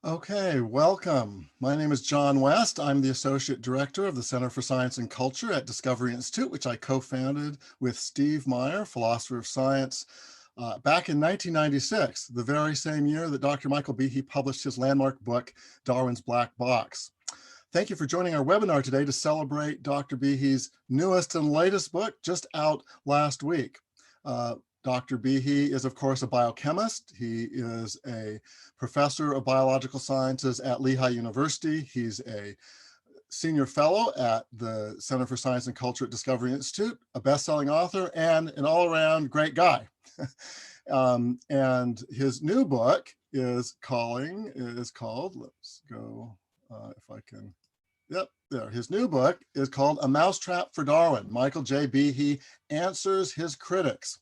Okay, welcome. My name is John West. I'm the Associate Director of the Center for Science and Culture at Discovery Institute, which I co-founded with Steve Meyer, philosopher of science, back in 1996, the very same year that Dr. Michael Behe published his landmark book, Darwin's Black Box. Thank you for joining our webinar today to celebrate Dr. Behe's newest and latest book, just out last week. Dr. Behe is, of course, a biochemist. He is a professor of biological sciences at Lehigh University. He's a senior fellow at the Center for Science and Culture at Discovery Institute, a best-selling author, and an all-around great guy. And his new book is called, let's go, if I can, yep, there. His new book is called A Mousetrap for Darwin. Michael J. Behe answers his critics.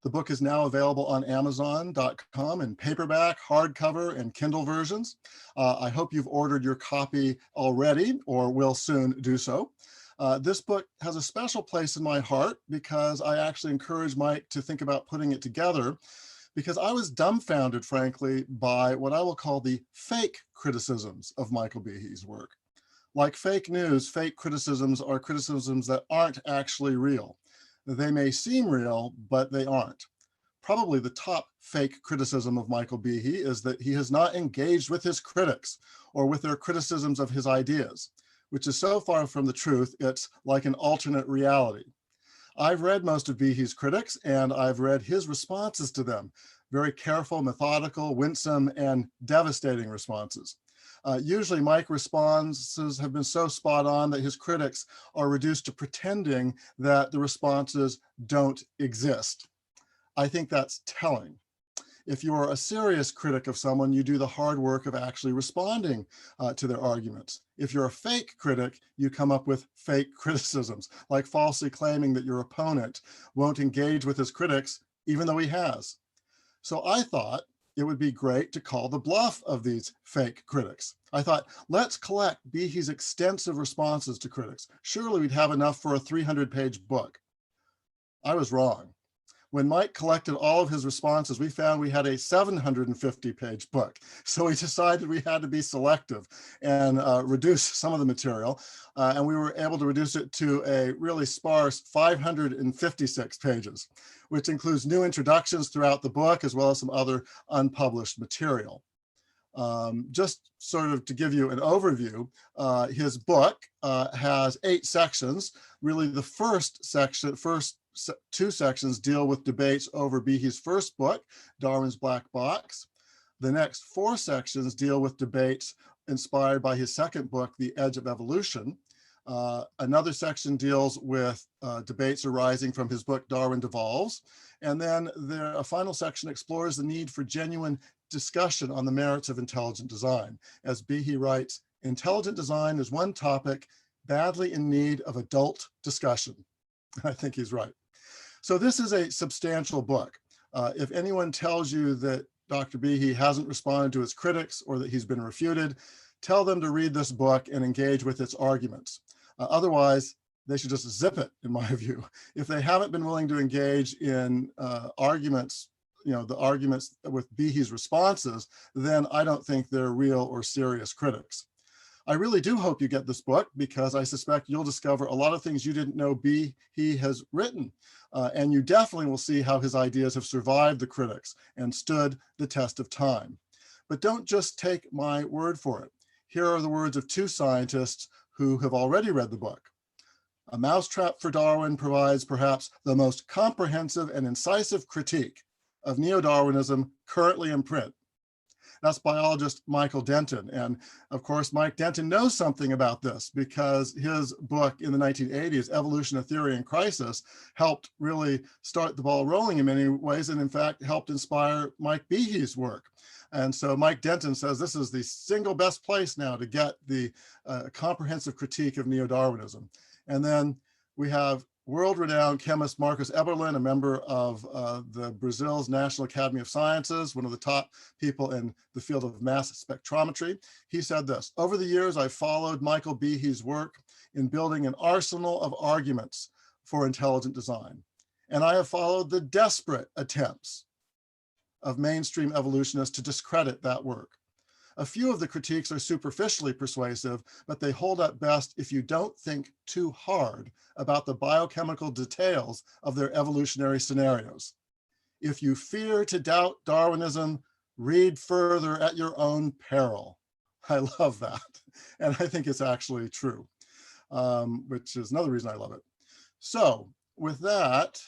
The book is now available on Amazon.com in paperback, hardcover, and Kindle versions. I hope you've ordered your copy already or will soon do so. This book has a special place in my heart because I actually encouraged Mike to think about putting it together, because I was dumbfounded, frankly, by what I will call the fake criticisms of Michael Behe's work. Like fake news, fake criticisms are criticisms that aren't actually real. They may seem real, but they aren't. Probably the top fake criticism of Michael Behe is that he has not engaged with his critics or with their criticisms of his ideas, which is so far from the truth, it's like an alternate reality. I've read most of Behe's critics, and I've read his responses to them. Very careful, methodical, winsome, and devastating responses. Usually Mike's responses have been so spot on that his critics are reduced to pretending that the responses don't exist. I think that's telling. If you are a serious critic of someone, you do the hard work of actually responding to their arguments. If you're a fake critic, you come up with fake criticisms, like falsely claiming that your opponent won't engage with his critics, even though he has. So I thought it would be great to call the bluff of these fake critics. I thought, let's collect Behe's extensive responses to critics. Surely we'd have enough for a 300-page book. I was wrong. When Mike collected all of his responses, we found we had a 750-page book. So we decided we had to be selective and reduce some of the material. And we were able to reduce it to a really sparse 556 pages, which includes new introductions throughout the book, as well as some other unpublished material. Just sort of to give you an overview, his book has 8 sections. Really, the first two sections deal with debates over Behe's first book, Darwin's Black Box. The next 4 sections deal with debates inspired by his second book, The Edge of Evolution. Another section deals with debates arising from his book, Darwin Devolves. And then a final section explores the need for genuine discussion on the merits of intelligent design. As Behe writes, intelligent design is one topic badly in need of adult discussion. I think he's right. So this is a substantial book. If anyone tells you that Dr. Behe hasn't responded to his critics or that he's been refuted, tell them to read this book and engage with its arguments. Otherwise, they should just zip it, in my view. If they haven't been willing to engage in arguments, the arguments with Behe's responses, then I don't think they're real or serious critics. I really do hope you get this book, because I suspect you'll discover a lot of things you didn't know Behe has written. And you definitely will see how his ideas have survived the critics and stood the test of time. But don't just take my word for it. Here are the words of 2 scientists who have already read the book. A Mousetrap for Darwin provides perhaps the most comprehensive and incisive critique of neo-Darwinism currently in print. That's biologist Michael Denton. And of course, Mike Denton knows something about this, because his book in the 1980s, Evolution, a Theory in Crisis, helped really start the ball rolling in many ways, and in fact, helped inspire Mike Behe's work. And so Mike Denton says this is the single best place now to get the comprehensive critique of neo-Darwinism. And then we have world-renowned chemist Marcus Eberlin, a member of the Brazil's National Academy of Sciences, one of the top people in the field of mass spectrometry. He said this: over the years, I've followed Michael Behe's work in building an arsenal of arguments for intelligent design. And I have followed the desperate attempts of mainstream evolutionists to discredit that work. A few of the critiques are superficially persuasive, but they hold up best if you don't think too hard about the biochemical details of their evolutionary scenarios. If you fear to doubt Darwinism, read further at your own peril. I love that. And I think it's actually true, which is another reason I love it. So with that,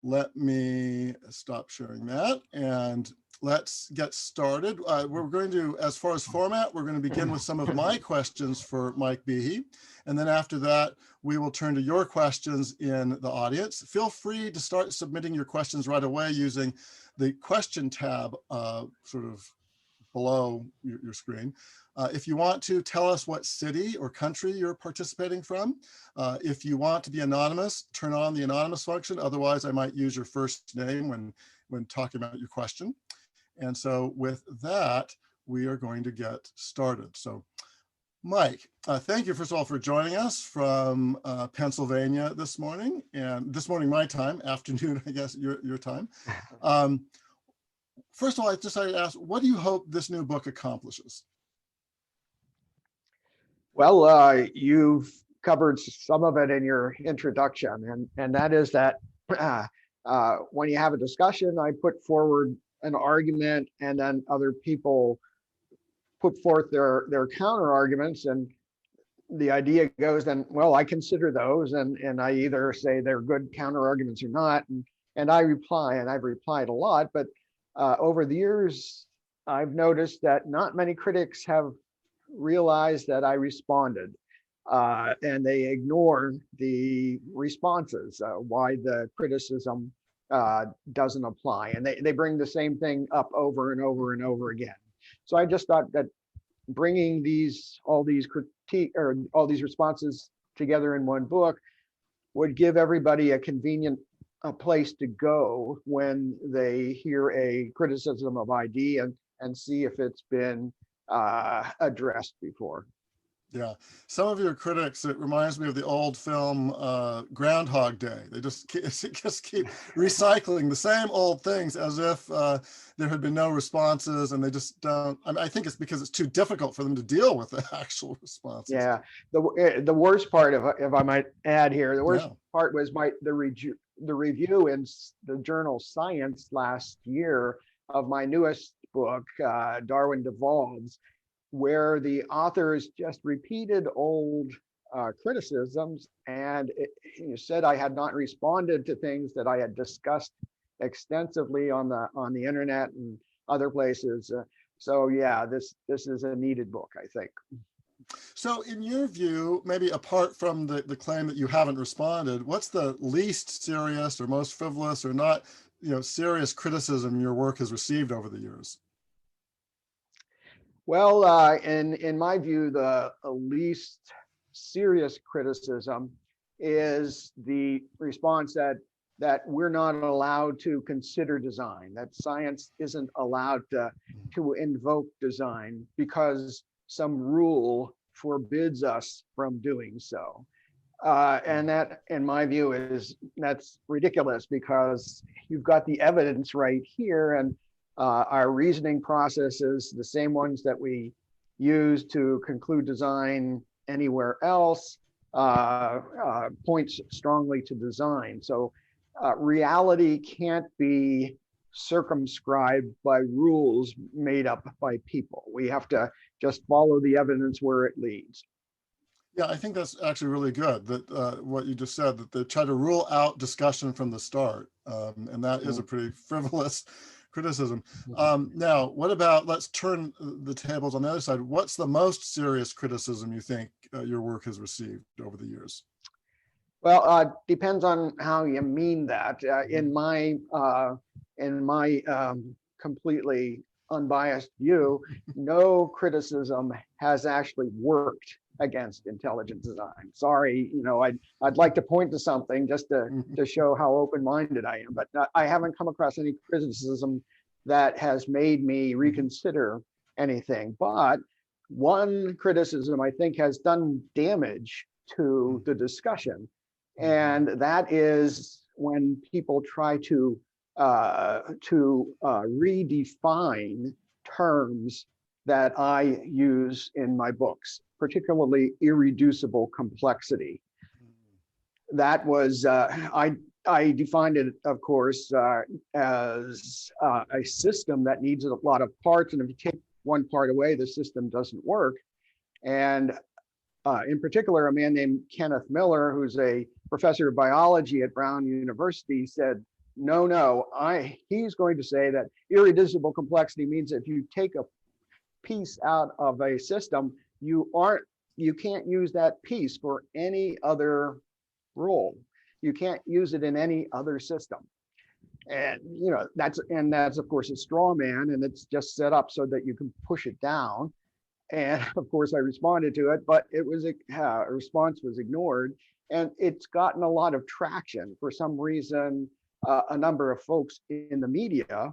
let me stop sharing that and let's get started. We're going to, as far as format, we're going to begin with some of my questions for Mike Behe. And then after that, we will turn to your questions in the audience. Feel free to start submitting your questions right away using the question tab sort of below your screen. If you want to tell us what city or country you're participating from, if you want to be anonymous, turn on the anonymous function. Otherwise, I might use your first name when talking about your question. And so with that, we are going to get started. So Mike, thank you, first of all, for joining us from Pennsylvania this morning. And this morning, my time, afternoon, I guess, your time. First of all, I decided to ask, what do you hope this new book accomplishes? Well, you've covered some of it in your introduction, and that is that when you have a discussion, I put forward an argument, and then other people put forth their counter arguments, and the idea goes then, well, I consider those, and I either say they're good counter arguments or not, and I reply, and I've replied a lot, but over the years, I've noticed that not many critics have realized that I responded, and they ignore the responses, why the criticism doesn't apply, and they bring the same thing up over and over and over again. So I just thought that bringing all these responses together in one book would give everybody a convenient place to go when they hear a criticism of ID and see if it's been addressed before. Yeah, some of your critics, it reminds me of the old film Groundhog Day. They just keep recycling the same old things as if there had been no responses, and they just don't. I mean, I think it's because it's too difficult for them to deal with the actual responses. Yeah, the worst part, if I might add here, the worst part was the review in the journal Science last year of my newest book, Darwin Devolves, where the authors just repeated old criticisms, and you said I had not responded to things that I had discussed extensively on the internet and other places. So yeah, this is a needed book, I think. So in your view, maybe apart from the claim that you haven't responded, what's the least serious or most frivolous or not, serious criticism your work has received over the years? Well, in my view, the least serious criticism is the response that we're not allowed to consider design, that science isn't allowed to invoke design because some rule forbids us from doing so. And that, in my view, that's ridiculous, because you've got the evidence right here, and our reasoning processes, the same ones that we use to conclude design anywhere else, points strongly to design. So reality can't be circumscribed by rules made up by people. We have to just follow the evidence where it leads. Yeah, I think that's actually really good, that what you just said, that they try to rule out discussion from the start. And that is a pretty frivolous criticism. Now, what about, let's turn the tables on the other side. What's the most serious criticism you think your work has received over the years? Well, depends on how you mean that. In my completely unbiased view, no criticism has actually worked against intelligent design. Sorry, I'd like to point to something just to show how open-minded I am, but I haven't come across any criticism that has made me reconsider anything. But one criticism I think has done damage to the discussion, and that is when people try to redefine terms that I use in my books, particularly irreducible complexity. That was, I defined it, of course, as a system that needs a lot of parts. And if you take one part away, the system doesn't work. And in particular, a man named Kenneth Miller, who's a professor of biology at Brown University, said, no, he's going to say that irreducible complexity means if you take a piece out of a system, you can't use that piece for any other role. You can't use it in any other system. And that's of course a straw man, and it's just set up so that you can push it down. And of course I responded to it, but it was a response was ignored, and it's gotten a lot of traction. For some reason, a number of folks in the media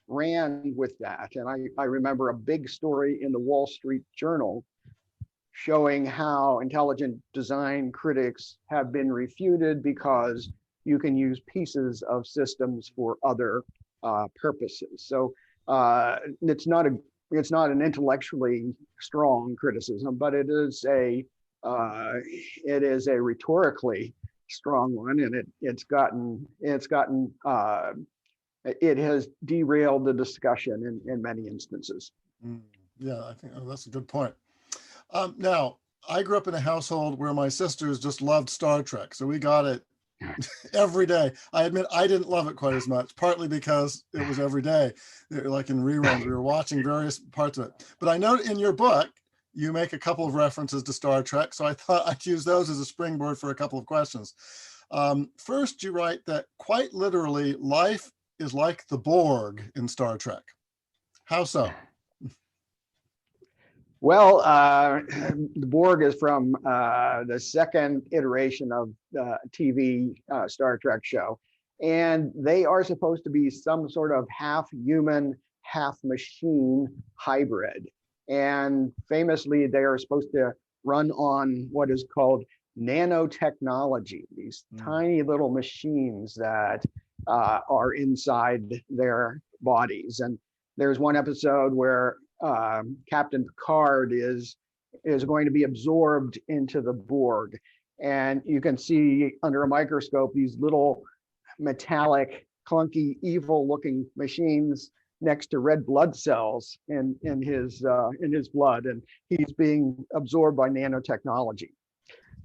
ran with that. And I remember a big story in the Wall Street Journal showing how intelligent design critics have been refuted because you can use pieces of systems for other purposes. So it's not an intellectually strong criticism, but it is a rhetorically strong one, and it has derailed the discussion in many instances. Yeah, I think that's a good point. Now, I grew up in a household where my sisters just loved Star Trek, so we got it every day. I admit I didn't love it quite as much, partly because it was every day. Like in reruns, we were watching various parts of it. But I know in your book, you make a couple of references to Star Trek, so I thought I'd use those as a springboard for a couple of questions. First, you write that quite literally, life is like the Borg in Star Trek. How so? Well, the Borg is from the second iteration of the TV Star Trek show. And they are supposed to be some sort of half human, half machine hybrid. And famously, they are supposed to run on what is called nanotechnology, these tiny little machines that are inside their bodies. And there's one episode where Captain Picard is going to be absorbed into the Borg, and you can see under a microscope these little metallic, clunky, evil-looking machines next to red blood cells in his blood, and he's being absorbed by nanotechnology.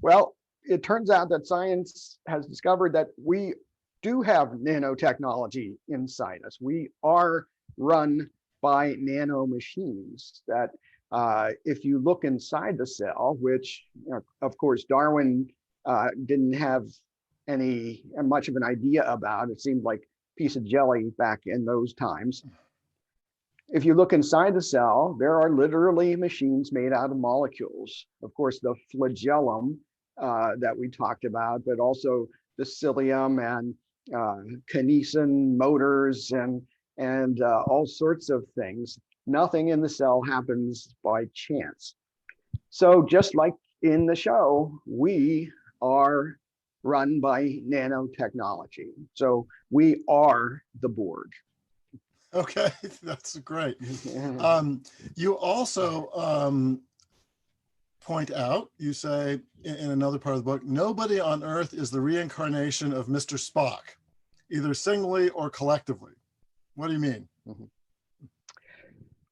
Well, it turns out that science has discovered that we do have nanotechnology inside us. We are run by nano machines that if you look inside the cell, which of course Darwin didn't have much of an idea about, it seemed like a piece of jelly back in those times. If you look inside the cell, there are literally machines made out of molecules. Of course, the flagellum that we talked about, but also the cilium and kinesin motors and all sorts of things. Nothing in the cell happens by chance. So just like in the show, we are run by nanotechnology. So we are the Borg. Okay, that's great. You also point out, you say in another part of the book, nobody on Earth is the reincarnation of Mr. Spock, either singly or collectively. What do you mean?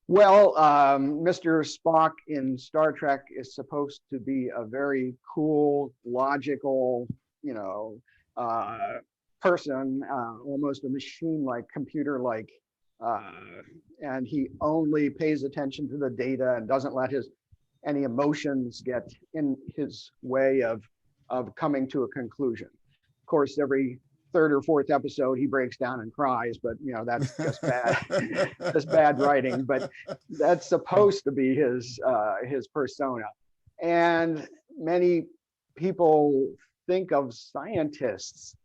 Well, Mr. Spock in Star Trek is supposed to be a very cool, logical, person, almost a machine-like, computer-like, and he only pays attention to the data and doesn't let any emotions get in his way of coming to a conclusion. Of course, every third or fourth episode he breaks down and cries, but that's just bad just bad writing, but that's supposed to be his persona. And many people think of scientists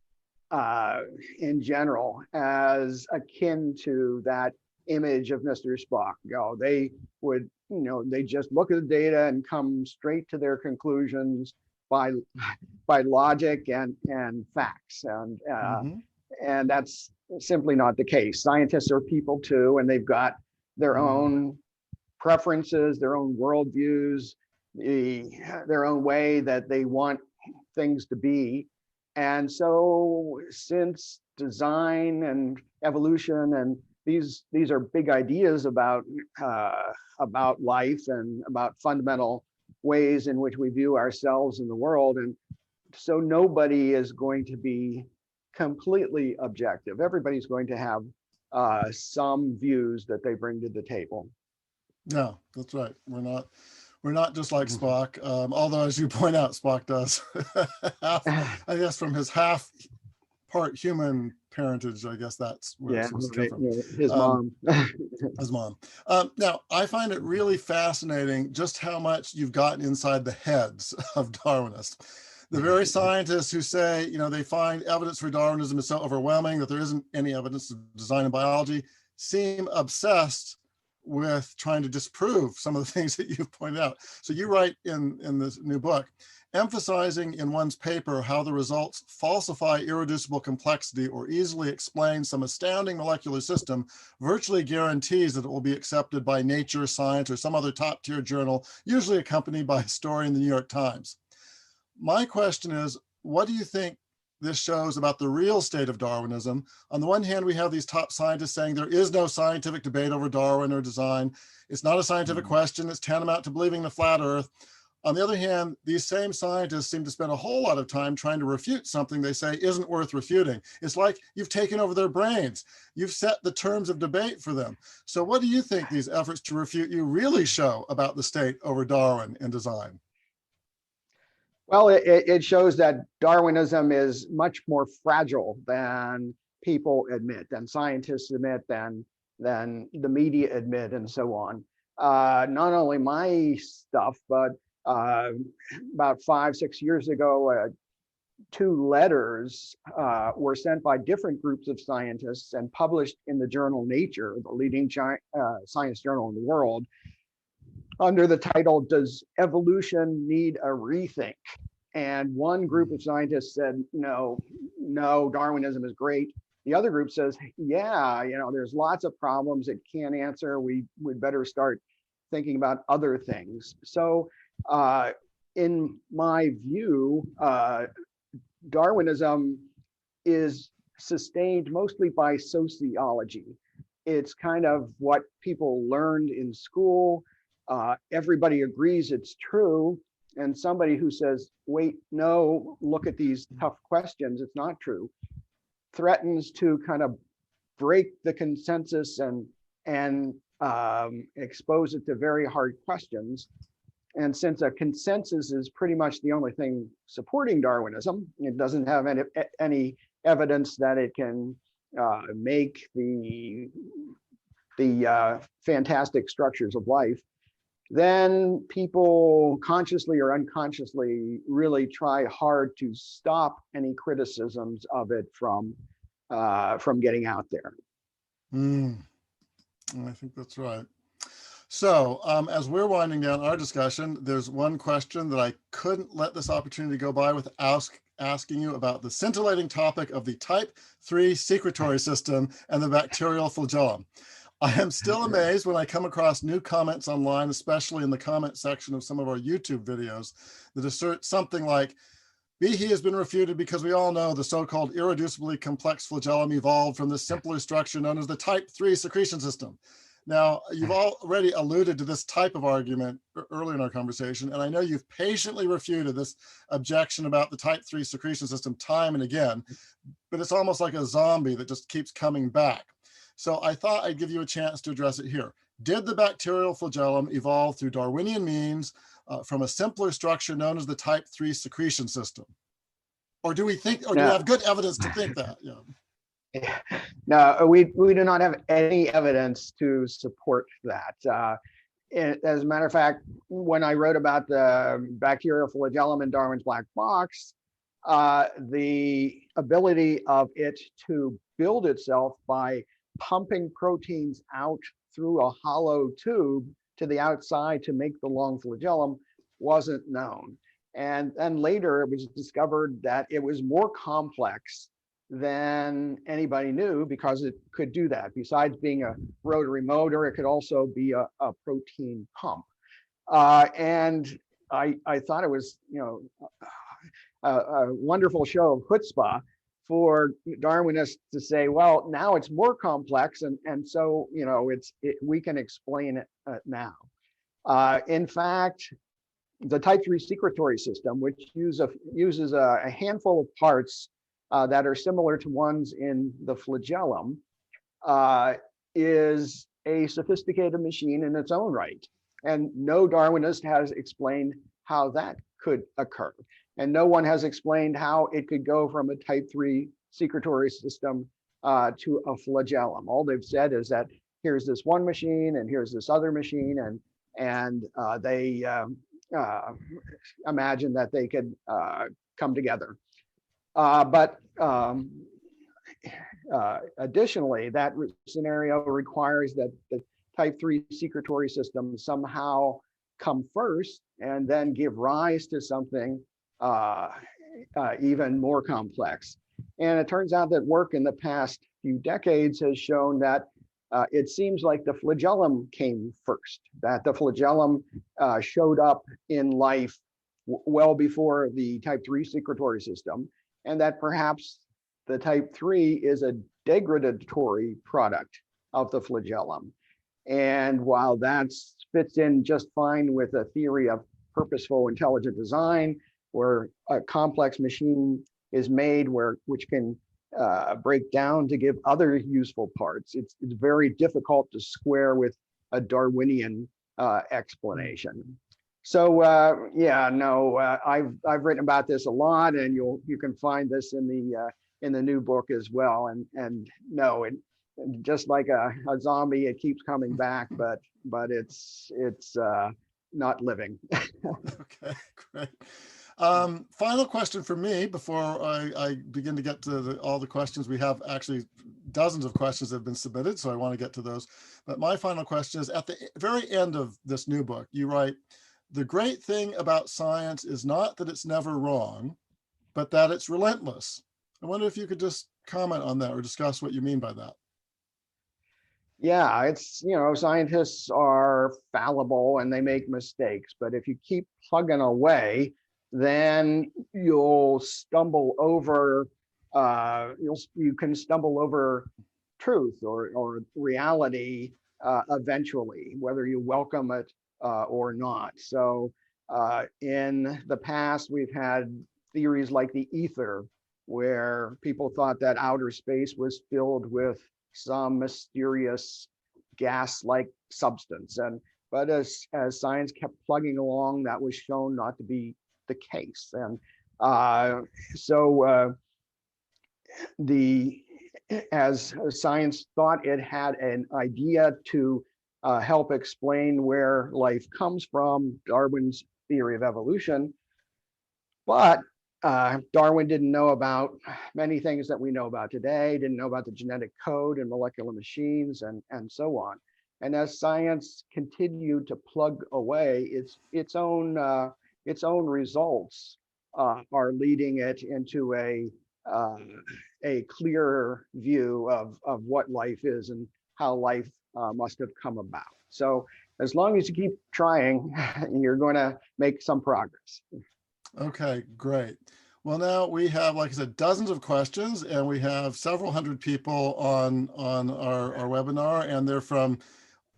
in general as akin to that image of Mr. Spock. They would they just look at the data and come straight to their conclusions by logic and facts, and that's simply not the case. Scientists are people too, and they've got their own preferences, their own worldviews, their own way that they want things to be. And so since design and evolution and these are big ideas about life and about fundamental ways in which we view ourselves in the world. And so nobody is going to be completely objective. Everybody's going to have some views that they bring to the table. Yeah, that's right. We're not just like Spock, although as you point out, Spock does, I guess from his half part human parentage, I guess that's where Yeah, it seems to come from. his mom. His mom. Now, I find it really fascinating just how much you've gotten inside the heads of Darwinists. The very scientists who say, they find evidence for Darwinism is so overwhelming that there isn't any evidence of design and biology, seem obsessed with trying to disprove some of the things that you've pointed out. So you write in this new book, emphasizing in one's paper how the results falsify irreducible complexity or easily explain some astounding molecular system virtually guarantees that it will be accepted by Nature, Science, or some other top-tier journal, usually accompanied by a story in the New York Times. My question is, what do you think this shows about the real state of Darwinism? On the one hand, we have these top scientists saying there is no scientific debate over Darwin or design. It's not a scientific question. It's tantamount to believing the flat earth. On the other hand, these same scientists seem to spend a whole lot of time trying to refute something they say isn't worth refuting. It's like you've taken over their brains. You've set the terms of debate for them. So what do you think these efforts to refute you really show about the state over Darwin and design? Well, it shows that Darwinism is much more fragile than people admit, than scientists admit, than the media admit, and so on. Not only my stuff, but about 5-6 years ago, 2 letters were sent by different groups of scientists and published in the journal Nature, the leading science journal in the world, under the title, "Does Evolution Need a Rethink?" And one group of scientists said, no, Darwinism is great. The other group says, yeah, there's lots of problems it can't answer. We'd better start thinking about other things. So in my view, Darwinism is sustained mostly by sociology. It's kind of what people learned in school. Everybody agrees it's true. And somebody who says, wait, no, look at these tough questions, it's not true, threatens to kind of break the consensus and expose it to very hard questions. And since a consensus is pretty much the only thing supporting Darwinism, it doesn't have any evidence that it can make the fantastic structures of life, then people consciously or unconsciously really try hard to stop any criticisms of it from getting out there. I think that's right. So as we're winding down our discussion, there's one question that I couldn't let this opportunity go by without asking you about the scintillating topic of the type 3 secretory system and the bacterial flagellum. I am still amazed when I come across new comments online, especially in the comment section of some of our YouTube videos, that assert something like, Behe has been refuted because we all know the so-called irreducibly complex flagellum evolved from the simpler structure known as the type 3 secretion system. Now, you've already alluded to this type of argument earlier in our conversation, and I know you've patiently refuted this objection about the type 3 secretion system time and again, but it's almost like a zombie that just keeps coming back. So I thought I'd give you a chance to address it here. Did the bacterial flagellum evolve through Darwinian means from a simpler structure known as the type 3 secretion system? Or do we think, or do we have good evidence to think that? Yeah. No, we do not have any evidence to support that. As a matter of fact, when I wrote about the bacterial flagellum in Darwin's black box, the ability of it to build itself by pumping proteins out through a hollow tube to the outside to make the long flagellum wasn't known. And then later it was discovered that it was more complex than anybody knew, because it could do that. Besides being a rotary motor, it could also be a protein pump. And I thought it was, a wonderful show of chutzpah for Darwinists to say, well, now it's more complex, and so we can explain it now. In fact, the type 3 secretory system, which uses a handful of parts that are similar to ones in the flagellum, is a sophisticated machine in its own right. And no Darwinist has explained how that could occur. And no one has explained how it could go from a type 3 secretory system to a flagellum. All they've said is that here's this one machine and here's this other machine, and they imagine that they could come together. But additionally, that scenario requires that the type 3 secretory system somehow come first and then give rise to something even more complex. And it turns out that work in the past few decades has shown that it seems like the flagellum came first, that the flagellum showed up in life well before the type 3 secretory system, and that perhaps the type 3 is a degradatory product of the flagellum. And while that fits in just fine with a theory of purposeful intelligent design, where a complex machine is made which can break down to give other useful parts, it's very difficult to square with a Darwinian explanation. So I've written about this a lot, and you can find this in the new book as well. And no, just like a zombie, it keeps coming back, but it's not living. Okay, great. Final question for me before I begin to get to all the questions. We have actually dozens of questions that have been submitted, so I want to get to those. But my final question is, at the very end of this new book, you write, "The great thing about science is not that it's never wrong, but that it's relentless." I wonder if you could just comment on that or discuss what you mean by that. Yeah, it's, scientists are fallible and they make mistakes, but if you keep plugging away, then you'll stumble over, you can stumble over truth or reality eventually, whether you welcome it or not. So in the past, we've had theories like the ether, where people thought that outer space was filled with some mysterious gas-like substance. But as science kept plugging along, that was shown not to be the case. And as science thought it had an idea to help explain where life comes from, Darwin's theory of evolution, but Darwin didn't know about many things that we know about today, didn't know about the genetic code and molecular machines and so on. And as science continued to plug away, its own results are leading it into a clearer view of what life is and how life must have come about. So as long as you keep trying, you're going to make some progress. Okay, great. Well, now we have, like I said, dozens of questions, and we have several hundred people on our webinar, and they're from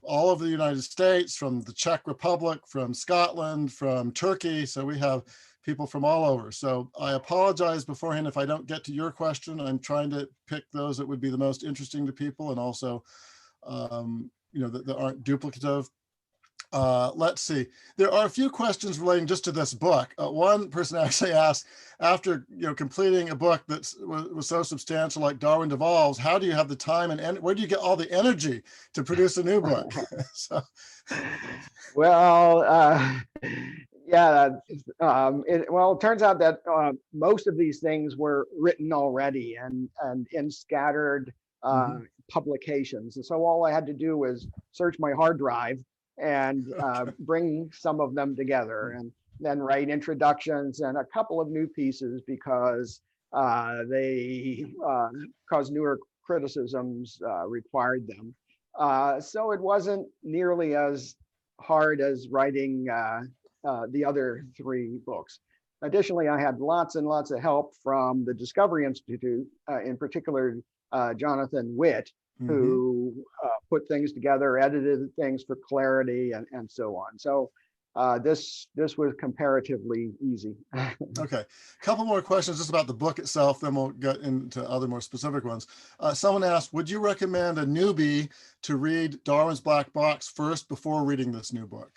all over the United States, from the Czech Republic, from Scotland, from Turkey. So we have people from all over. So I apologize beforehand if I don't get to your question. I'm trying to pick those that would be the most interesting to people, and also, that aren't duplicative. Let's see. There are a few questions relating just to this book. One person actually asked, after completing a book that was so substantial like Darwin Devolves, how do you have the time and where do you get all the energy to produce a new book? Well, it turns out that most of these things were written already and in scattered publications. And so all I had to do was search my hard drive and bring some of them together, and then write introductions and a couple of new pieces, because Because newer criticisms required them. So it wasn't nearly as hard as writing the other three books. Additionally, I had lots and lots of help from the Discovery Institute, in particular, Jonathan Witt, who put things together, edited things for clarity, and so on. So this was comparatively easy. Okay, a couple more questions just about the book itself, then we'll get into other more specific ones. Someone asked, would you recommend a newbie to read Darwin's Black Box first before reading this new book?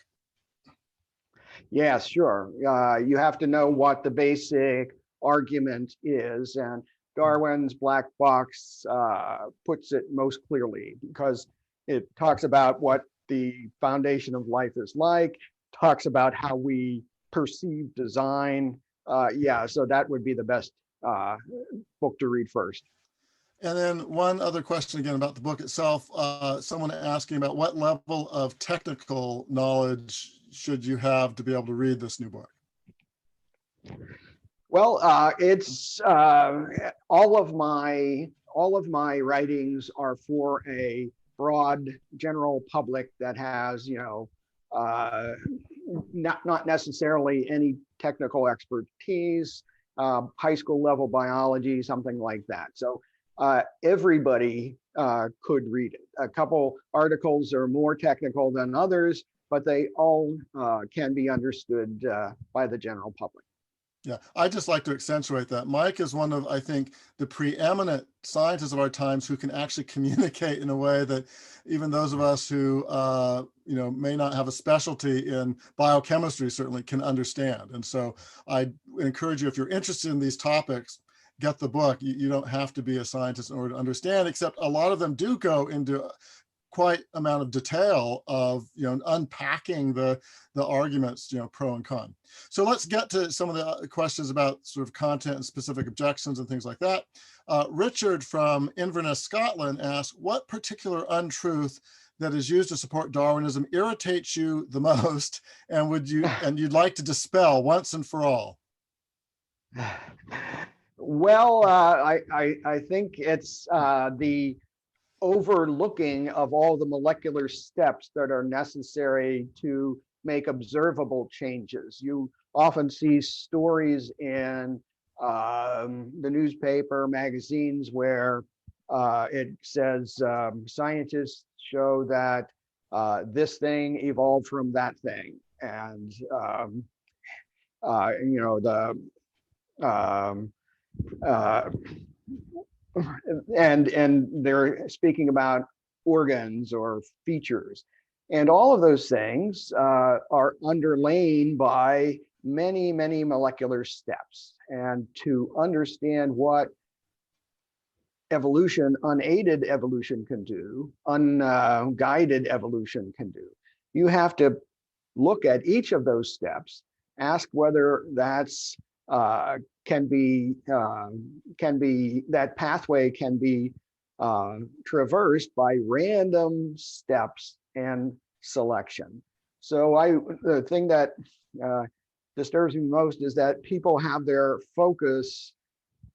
Yes, sure. You have to know what the basic argument is, and Darwin's Black Box puts it most clearly because it talks about what the foundation of life is like, talks about how we perceive design. Yeah, so that would be the best book to read first. And then one other question again about the book itself. Someone asking about what level of technical knowledge should you have to be able to read this new book? Well, it's all of my writings are for a broad general public that has, not necessarily any technical expertise, high school level biology, something like that. So everybody could read it. A couple articles are more technical than others, but they all can be understood by the general public. Yeah, I just like to accentuate that. Mike is one of, I think, the preeminent scientists of our times who can actually communicate in a way that even those of us who, may not have a specialty in biochemistry certainly can understand. And so I encourage you, if you're interested in these topics, get the book. You don't have to be a scientist in order to understand, except a lot of them do go into quite amount of detail of unpacking the arguments, pro and con. So let's get to some of the questions about sort of content and specific objections and things like that. Richard from Inverness, Scotland asks, what particular untruth that is used to support Darwinism irritates you the most, and you'd like to dispel once and for all? Well, I think it's the overlooking of all the molecular steps that are necessary to make observable changes. You often see stories in the newspaper, magazines, where it says scientists show that this thing evolved from that thing, and and they're speaking about organs or features. And all of those things are underlain by many, many molecular steps. And to understand what evolution, unaided evolution can do, unguided evolution can do, you have to look at each of those steps, ask whether that's that pathway can be traversed by random steps and selection. So the thing that disturbs me most is that people have their focus,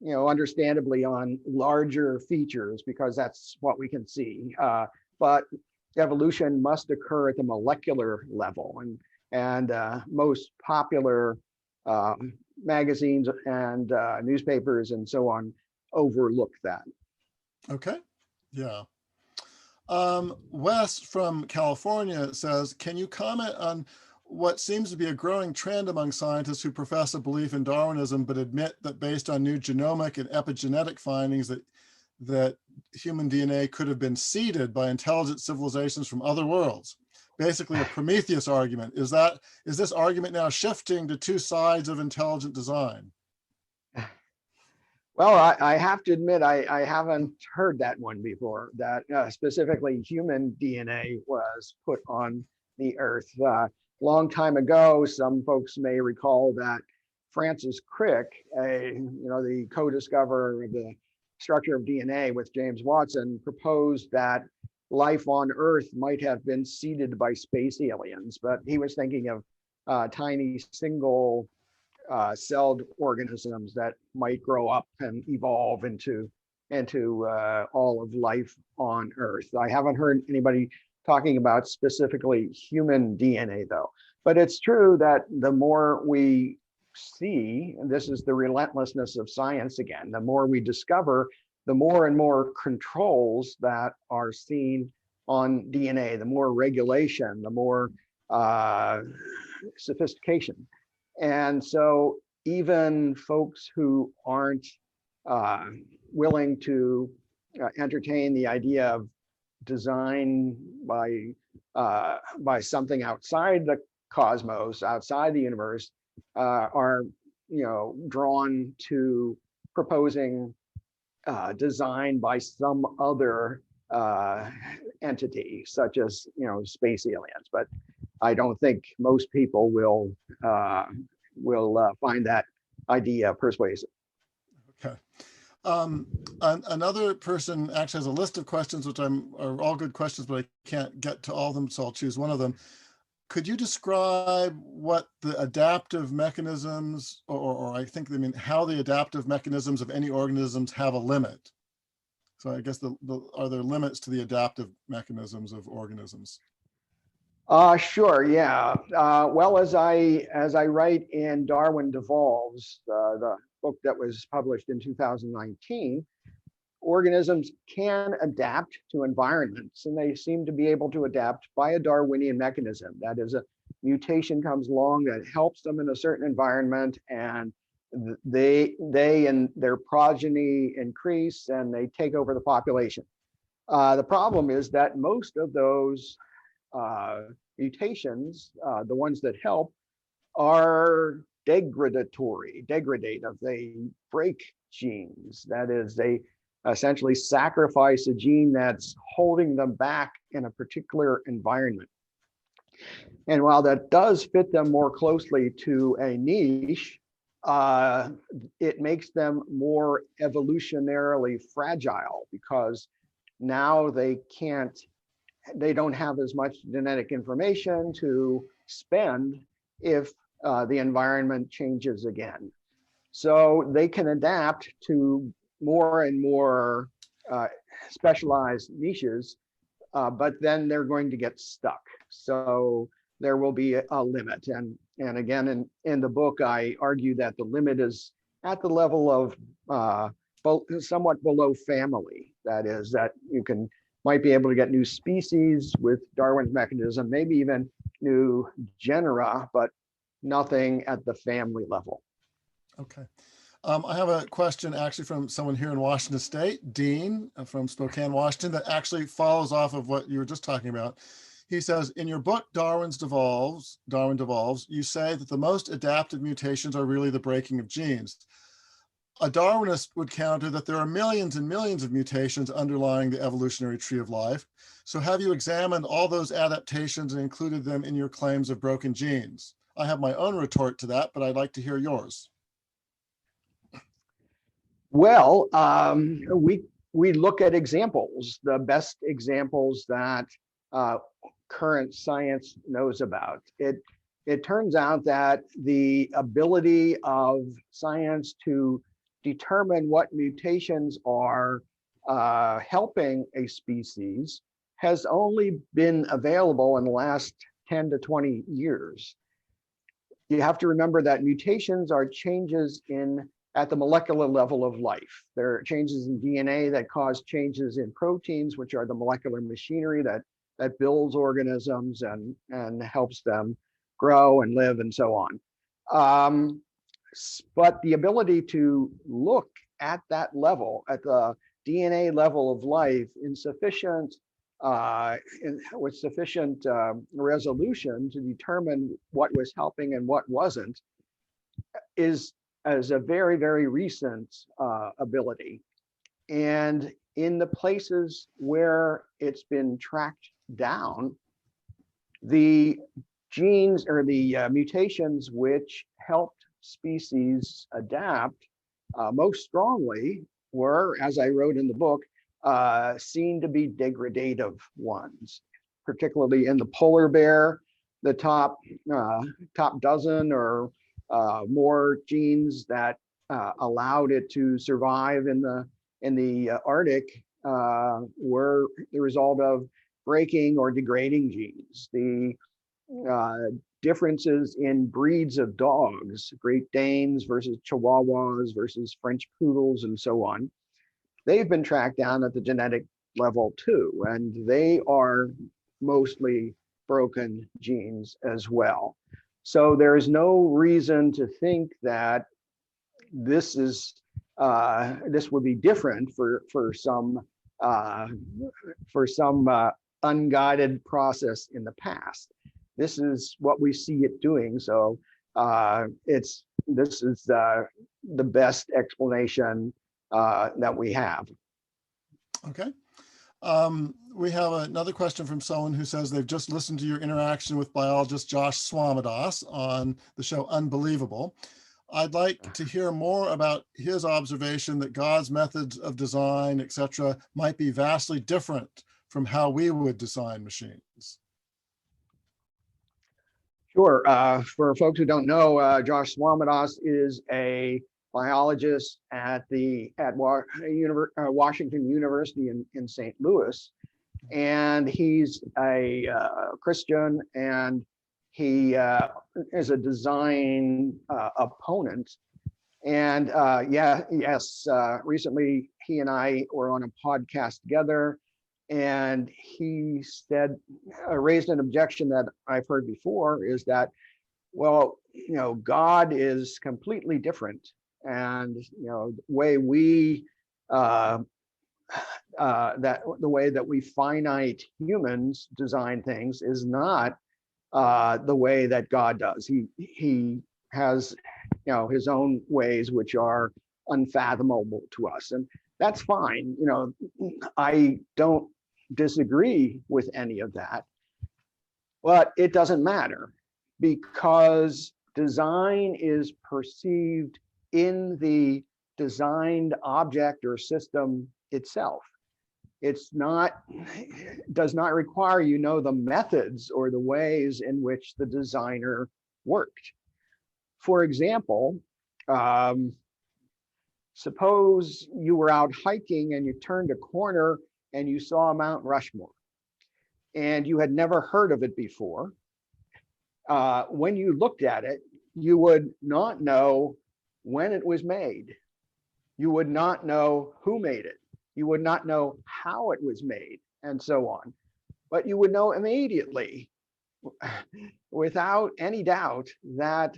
understandably, on larger features because that's what we can see. But evolution must occur at the molecular level, and most popular magazines and newspapers and so on overlook that. Okay, yeah. Wes from California says, can you comment on what seems to be a growing trend among scientists who profess a belief in Darwinism but admit that based on new genomic and epigenetic findings that human DNA could have been seeded by intelligent civilizations from other worlds? Basically a Prometheus argument. Is this argument now shifting to two sides of intelligent design? Well, I have to admit, I haven't heard that one before, that specifically human DNA was put on the Earth. Long time ago, some folks may recall that Francis Crick, the co-discoverer of the structure of DNA with James Watson, proposed that life on Earth might have been seeded by space aliens, but he was thinking of tiny single celled organisms that might grow up and evolve into all of life on Earth. I haven't heard anybody talking about specifically human DNA though. But it's true that the more we see, and this is the relentlessness of science again, the more we discover, the more and more controls that are seen on DNA, the more regulation, the more sophistication. And so even folks who aren't willing to entertain the idea of design by something outside the cosmos, outside the universe, are drawn to proposing design by some other entity, such as space aliens. But I don't think most people will find that idea persuasive. Okay. Another person actually has a list of questions, which are all good questions, but I can't get to all of them, so I'll choose one of them. Could you describe what the adaptive mechanisms, or I think they mean how the adaptive mechanisms of any organisms have a limit? So I guess are there limits to the adaptive mechanisms of organisms? Sure, yeah. Well, as I write in Darwin Devolves, the book that was published in 2019, organisms can adapt to environments, and they seem to be able to adapt by a Darwinian mechanism. That is, a mutation comes along that helps them in a certain environment, and they and their progeny increase, and they take over the population. The problem is that most of those mutations, the ones that help, are degradative. They break genes. That is, they essentially sacrifice a gene that's holding them back in a particular environment. And while that does fit them more closely to a niche, it makes them more evolutionarily fragile, because now they don't have as much genetic information to spend if the environment changes again. So they can adapt to more and more specialized niches, but then they're going to get stuck. So there will be a limit. And again, in the book, I argue that the limit is at the level of somewhat below family. That is, that you might be able to get new species with Darwin's mechanism, maybe even new genera, but nothing at the family level. Okay. I have a question actually from someone here in Washington State, Dean from Spokane, Washington, that actually follows off of what you were just talking about. He says, in your book, Darwin Devolves, you say that the most adaptive mutations are really the breaking of genes. A Darwinist would counter that there are millions and millions of mutations underlying the evolutionary tree of life. So have you examined all those adaptations and included them in your claims of broken genes? I have my own retort to that, but I'd like to hear yours. Well, we look at examples, the best examples that current science knows about. It turns out that the ability of science to determine what mutations are helping a species has only been available in the last 10 to 20 years. You have to remember that mutations are changes at the molecular level of life. There are changes in DNA that cause changes in proteins, which are the molecular machinery that builds organisms and helps them grow and live and so on. But the ability to look at that level, at the DNA level of life with sufficient resolution to determine what was helping and what wasn't, is a very, very recent ability. And in the places where it's been tracked down, the genes or the mutations which helped species adapt most strongly were, as I wrote in the book, seen to be degradative ones, particularly in the polar bear. The top dozen or more genes that allowed it to survive in the Arctic were the result of breaking or degrading genes. The differences in breeds of dogs, Great Danes versus Chihuahuas versus French Poodles and so on, they've been tracked down at the genetic level too, and they are mostly broken genes as well. So there is no reason to think that this would be different for some unguided process in the past. This is what we see it doing. So this is the best explanation that we have. Okay. We have another question from someone who says they've just listened to your interaction with biologist Josh Swamidass on the show Unbelievable. I'd like to hear more about his observation that God's methods of design, etc., might be vastly different from how we would design machines. Sure. For folks who don't know, Josh Swamidass is a biologist at Washington University in St. Louis, and he's a Christian, and he is a design opponent. And recently he and I were on a podcast together, and he said, raised an objection that I've heard before, is that, well, God is completely different. And, the way the way that we finite humans design things is not the way that God does. He has, his own ways which are unfathomable to us. And that's fine. I don't disagree with any of that, but it doesn't matter, because design is perceived in the designed object or system itself. Does not require the methods or the ways in which the designer worked. For example, suppose you were out hiking and you turned a corner and you saw Mount Rushmore, and you had never heard of it before. When you looked at it, you would not know when it was made. You would not know who made it. You would not know how it was made, and so on. But you would know immediately, without any doubt, that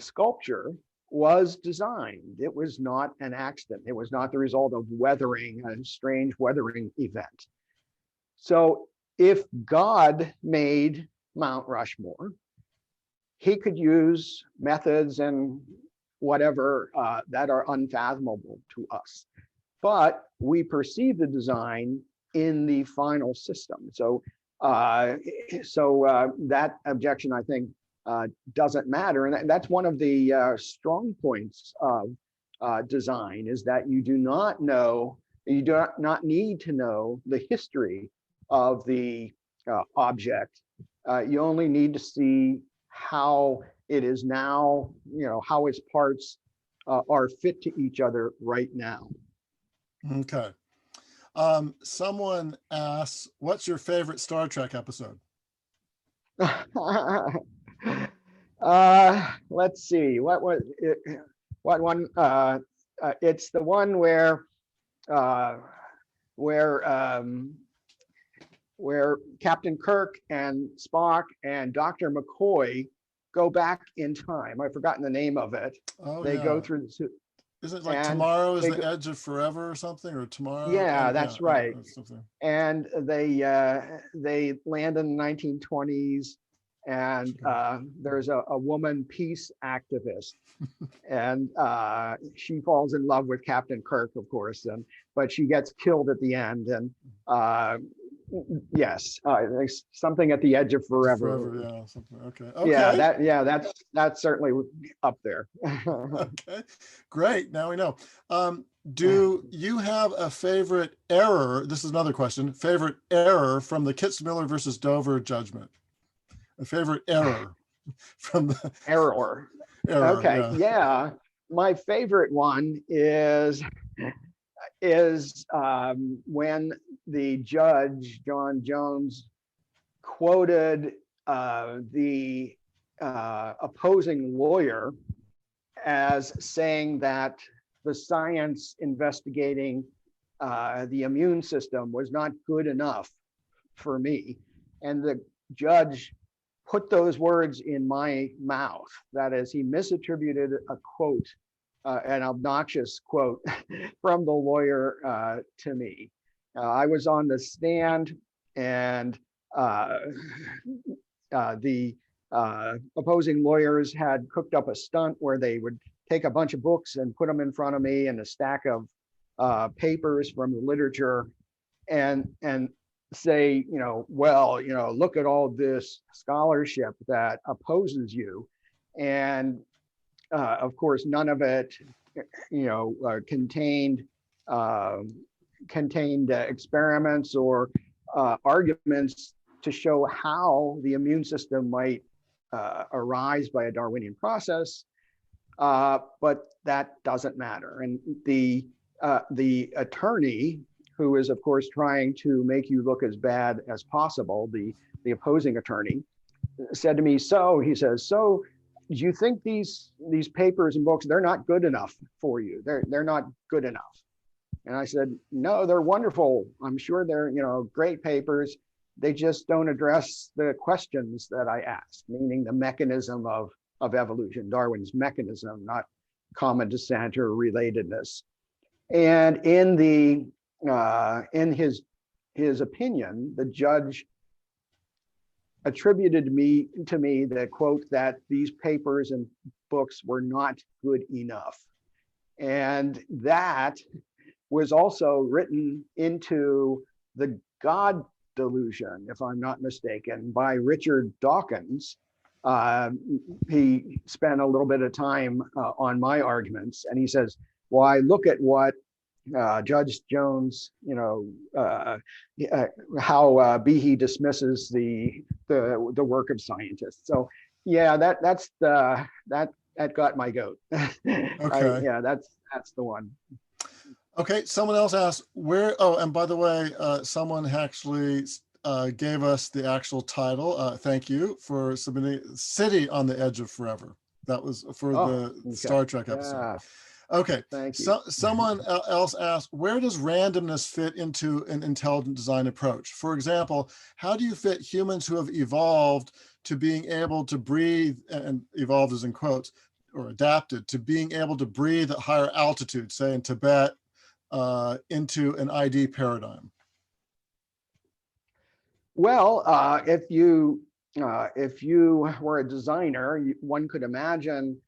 sculpture was designed. It was not an accident. It was not the result of weathering, a strange weathering event. So if God made Mount Rushmore, he could use methods and whatever that are unfathomable to us. But we perceive the design in the final system. So that objection, I think, doesn't matter. And that's one of the strong points of design, is that you do not need to know the history of the object. You only need to see how it is now, how its parts are fit to each other right now. Okay. Someone asks, what's your favorite Star Trek episode? Let's see. What one? It's the one where Captain Kirk and Spock and Dr. McCoy go back in time. I've forgotten the name of it. Oh, they yeah. Go through the suit. Is it like Tomorrow is the Edge of Forever or something, or Tomorrow? Yeah, that's right. And they land in the 1920s, and there's a woman peace activist, and she falls in love with Captain Kirk, of course, but she gets killed at the end. And yes, there's something at the edge of forever. Yeah, something. Okay. That's certainly up there. Okay, great. Now we know. Do you have a favorite error? This is another question. Favorite error from the Kitzmiller versus Dover judgment? A favorite error? from the Error. error. Okay, Yeah. yeah. My favorite one is when the judge, John Jones, quoted the opposing lawyer as saying that the science investigating the immune system was not good enough for me. And the judge put those words in my mouth. That is, he misattributed a quote, an obnoxious quote from the lawyer to me. I was on the stand, and the opposing lawyers had cooked up a stunt where they would take a bunch of books and put them in front of me and a stack of papers from the literature, and say, well, look at all this scholarship that opposes you. And of course, none of it, contained experiments or arguments to show how the immune system might arise by a Darwinian process. But that doesn't matter. And the attorney, who is of course trying to make you look as bad as possible, the opposing attorney, said to me, he says, so do you think these papers and books, they're not good enough for you? They're not good enough. And I said, no, they're wonderful. I'm sure they're, great papers. They just don't address the questions that I asked, meaning the mechanism of evolution, Darwin's mechanism, not common descent or relatedness. And in his opinion, the judge attributed to me the quote that these papers and books were not good enough. And that was also written into The God Delusion, if I'm not mistaken, by Richard Dawkins. He spent a little bit of time on my arguments, and he says, well, I look at what Judge Jones, how Behe dismisses the work of scientists. So yeah, that got my goat. Okay. Yeah, that's the one. Okay. Someone else asked where. Oh, and by the way, someone actually gave us the actual title. Thank you for submitting "City on the Edge of Forever." That was for the Star Trek episode. Yeah. Okay. Thank you. So someone else asked, where does randomness fit into an intelligent design approach? For example, how do you fit humans who have evolved to being able to breathe, and evolved is in quotes, or adapted to being able to breathe at higher altitude, say in Tibet, into an ID paradigm? Well, if you were a designer, one could imagine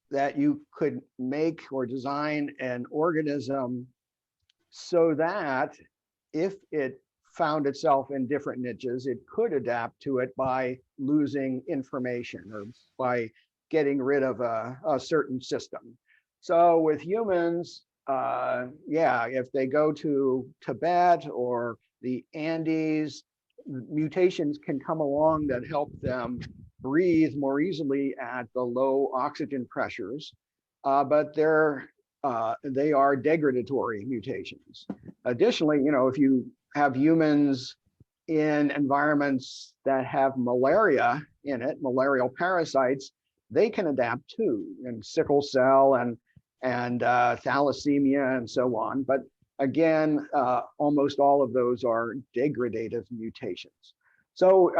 that you could make or design an organism so that if it found itself in different niches, it could adapt to it by losing information or by getting rid of a certain system. So with humans, if they go to Tibet or the Andes, mutations can come along that help them breathe more easily at the low oxygen pressures, but they are degradatory mutations. Additionally, if you have humans in environments that have malaria in it, malarial parasites, they can adapt too, and sickle cell and thalassemia and so on. But again, almost all of those are degradative mutations. So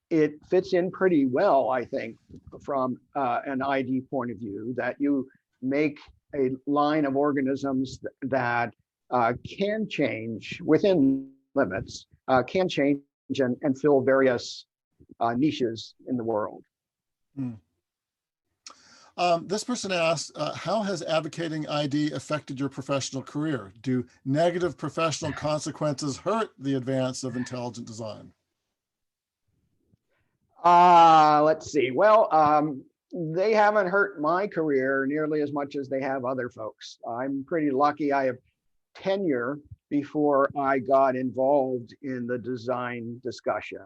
it fits in pretty well, I think, from an ID point of view, that you make a line of organisms that can change within limits, can change and fill various niches in the world. This person asked, how has advocating ID affected your professional career? Do negative professional consequences hurt the advance of intelligent design? Let's see. Well, they haven't hurt my career nearly as much as they have other folks. I'm pretty lucky. I have tenure before I got involved in the design discussion.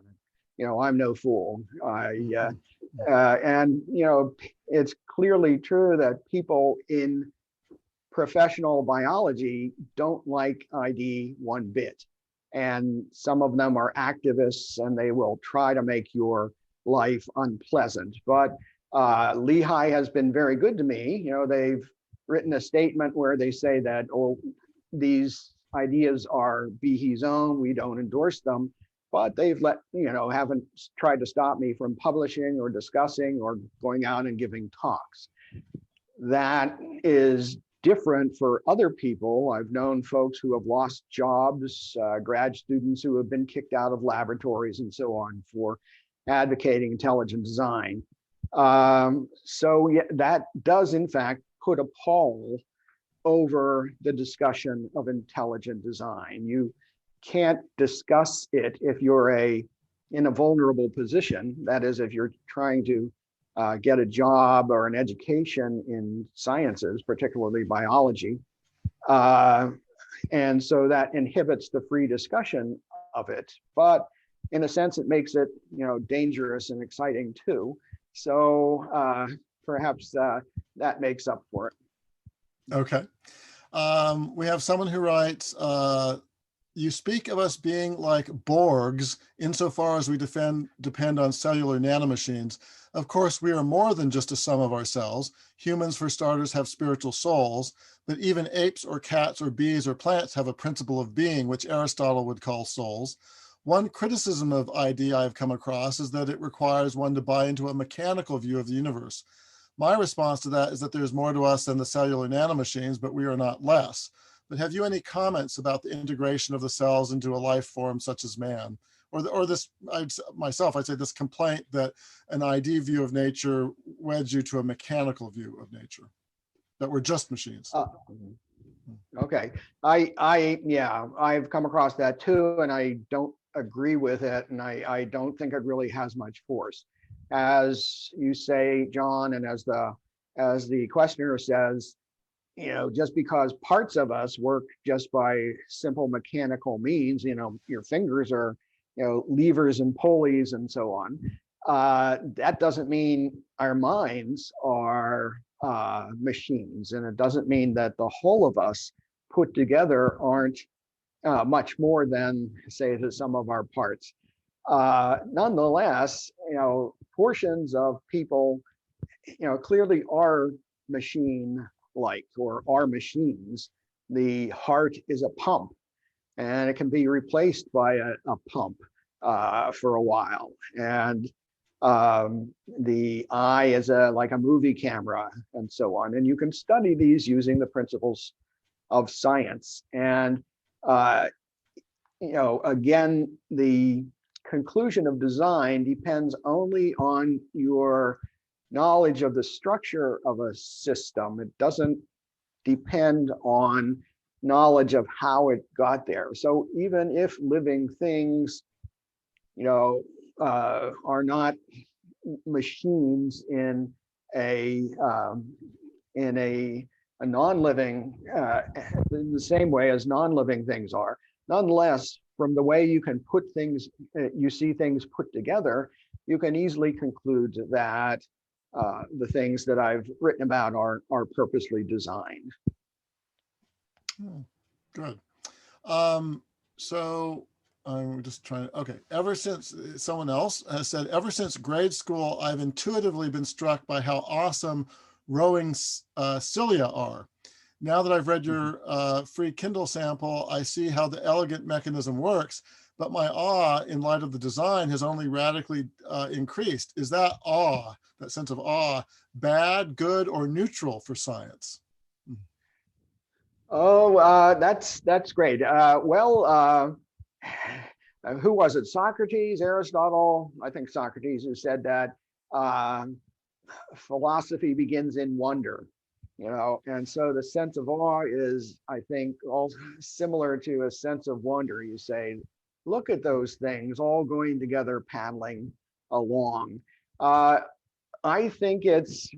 I'm no fool. And it's clearly true that people in professional biology don't like ID one bit. And some of them are activists and they will try to make your life unpleasant. But Lehigh has been very good to me. They've written a statement where they say that, these ideas are Behe's own, we don't endorse them, but they've haven't tried to stop me from publishing or discussing or going out and giving talks. That is different for other people. I've known folks who have lost jobs, grad students who have been kicked out of laboratories and so on for advocating intelligent design. So yeah, that does in fact put a pall over the discussion of intelligent design. You can't discuss it if you're in a vulnerable position. That is, if you're trying to get a job or an education in sciences, particularly biology. And so that inhibits the free discussion of it. But in a sense, it makes it dangerous and exciting too. So perhaps that makes up for it. Okay. We have someone who writes, you speak of us being like Borgs insofar as we depend on cellular nanomachines. Of course, we are more than just a sum of our cells. Humans, for starters, have spiritual souls, but even apes or cats or bees or plants have a principle of being, which Aristotle would call souls. One criticism of ID I've come across is that it requires one to buy into a mechanical view of the universe. My response to that is that there's more to us than the cellular nanomachines, but we are not less. But have you any comments about the integration of the cells into a life form such as man? Or this, I'd say this complaint that an ID view of nature weds you to a mechanical view of nature, that we're just machines. Okay, I've come across that too, and I don't agree with it, and I don't think it really has much force. As you say, John, and as the questioner says, just because parts of us work just by simple mechanical means, your fingers are, levers and pulleys and so on. That doesn't mean our minds are machines, and it doesn't mean that the whole of us put together aren't much more than, say, the sum of our parts. Nonetheless, portions of people, clearly are machine-like or are machines. The heart is a pump, and it can be replaced by a pump for a while. And the eye is like a movie camera and so on. And you can study these using the principles of science. And, again, the conclusion of design depends only on your knowledge of the structure of a system. It doesn't depend on knowledge of how it got there. So even if living things, are not machines in a non-living, in the same way as non-living things are, nonetheless, from the way you can put things, you see things put together, you can easily conclude that the things that I've written about are purposely designed. Good. So I'm just trying to, okay. Ever since, someone else has said, ever since grade school, I've intuitively been struck by how awesome rowing cilia are. Now that I've read your free Kindle sample, I see how the elegant mechanism works, but my awe in light of the design has only radically increased. Is that awe, that sense of awe, bad, good, or neutral for science? Oh, that's great. Who was it? Socrates, Aristotle? I think Socrates, who said that philosophy begins in wonder. And so the sense of awe is, I think, all similar to a sense of wonder. You say, look at those things all going together, paddling along. I think it's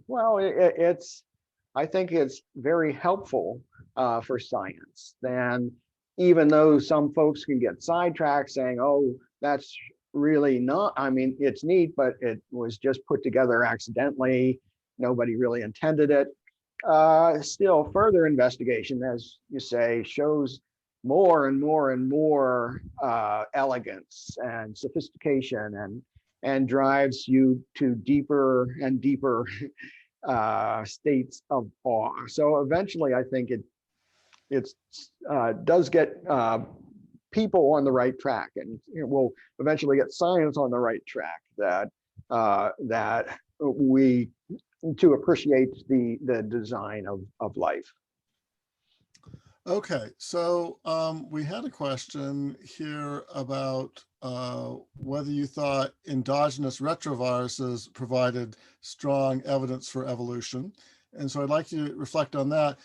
very helpful for science. Then, even though some folks can get sidetracked saying, oh, that's really not, I mean, it's neat, but it was just put together accidentally. Nobody really intended it. Still, further investigation, as you say, shows more and more and more elegance and sophistication, and drives you to deeper and deeper states of awe. So eventually, I think it does get people on the right track, and we'll eventually get science on the right track, that we to appreciate the design of life. Okay, so we had a question here about whether you thought endogenous retroviruses provided strong evidence for evolution. And so I'd like you to reflect on that.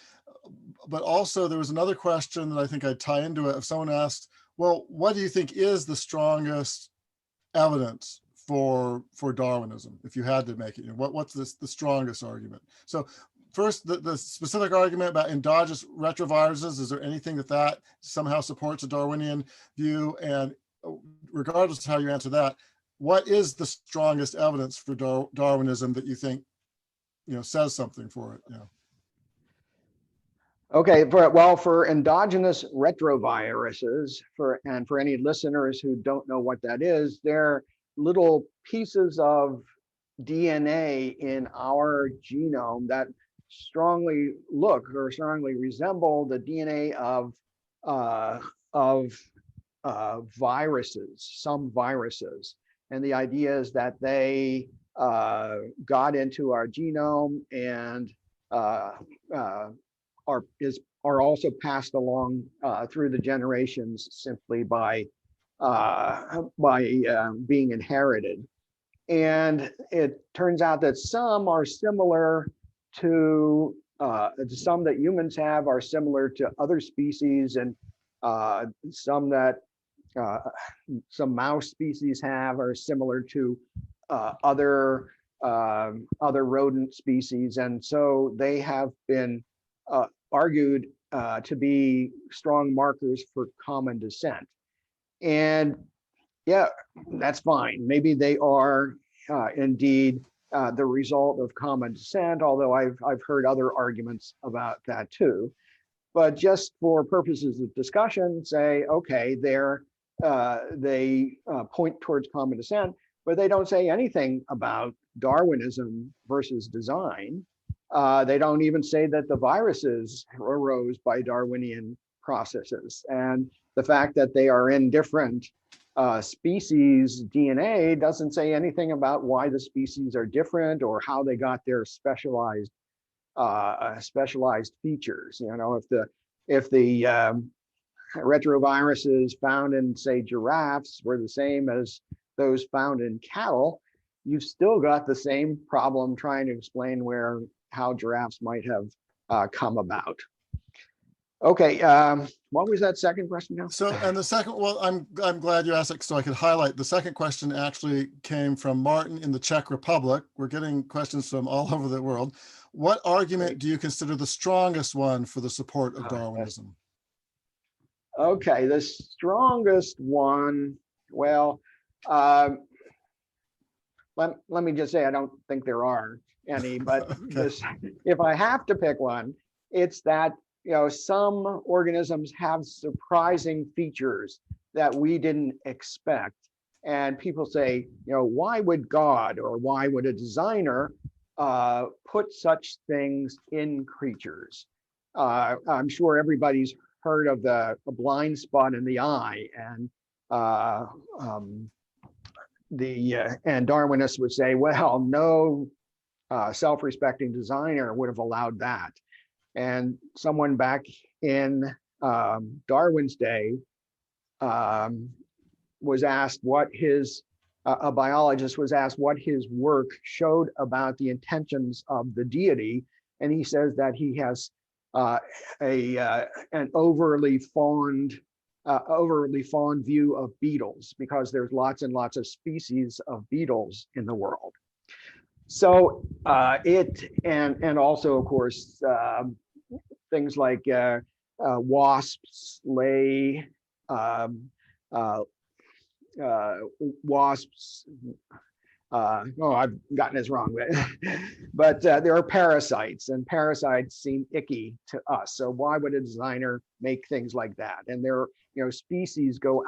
But also there was another question that I think I'd tie into it. If someone asked, well, what do you think is the strongest evidence for Darwinism? If you had to make it, what's the strongest argument? So first, the specific argument about endogenous retroviruses, is there anything that somehow supports a Darwinian view? And regardless of how you answer that, what is the strongest evidence for Darwinism that you think, says something for it? Okay, for endogenous retroviruses, for any listeners who don't know what that is, they're little pieces of DNA in our genome that strongly look or strongly resemble the DNA of viruses, some viruses. And the idea is that they got into our genome and are also passed along through the generations simply by being inherited. And it turns out that some are similar to some that humans have are similar to other species, and some that some mouse species have are similar to other rodent species, and so they have been argued to be strong markers for common descent. And yeah, that's fine. Maybe they are indeed the result of common descent, although I've heard other arguments about that too. But just for purposes of discussion, say, okay, they point towards common descent, but they don't say anything about Darwinism versus design. They don't even say that the viruses arose by Darwinian processes. And the fact that they are in different species DNA doesn't say anything about why the species are different or how they got their specialized features. If the retroviruses found in, say, giraffes were the same as those found in cattle, you've still got the same problem trying to explain how giraffes might have come about. Okay, what was that second question now? So, and the second, well, I'm glad you asked it so I could highlight. The second question actually came from Martin in the Czech Republic. We're getting questions from all over the world. What argument do you consider the strongest one for the support of Darwinism? Okay, the strongest one, well, let me just say I don't think there are any, but okay. If I have to pick one, it's that some organisms have surprising features that we didn't expect. And people say, why would God or why would a designer put such things in creatures? I'm sure everybody's heard of the blind spot in the eye, and and Darwinists would say, well, no self-respecting designer would have allowed that. And someone back in Darwin's day was asked what a biologist was asked what his work showed about the intentions of the deity. And he says that he has an overly fond view of beetles, because there's lots and lots of species of beetles in the world. So and also, of course, things like wasps lay wasps. Oh, I've gotten this wrong, but there are parasites, and parasites seem icky to us. So why would a designer make things like that? And there, species go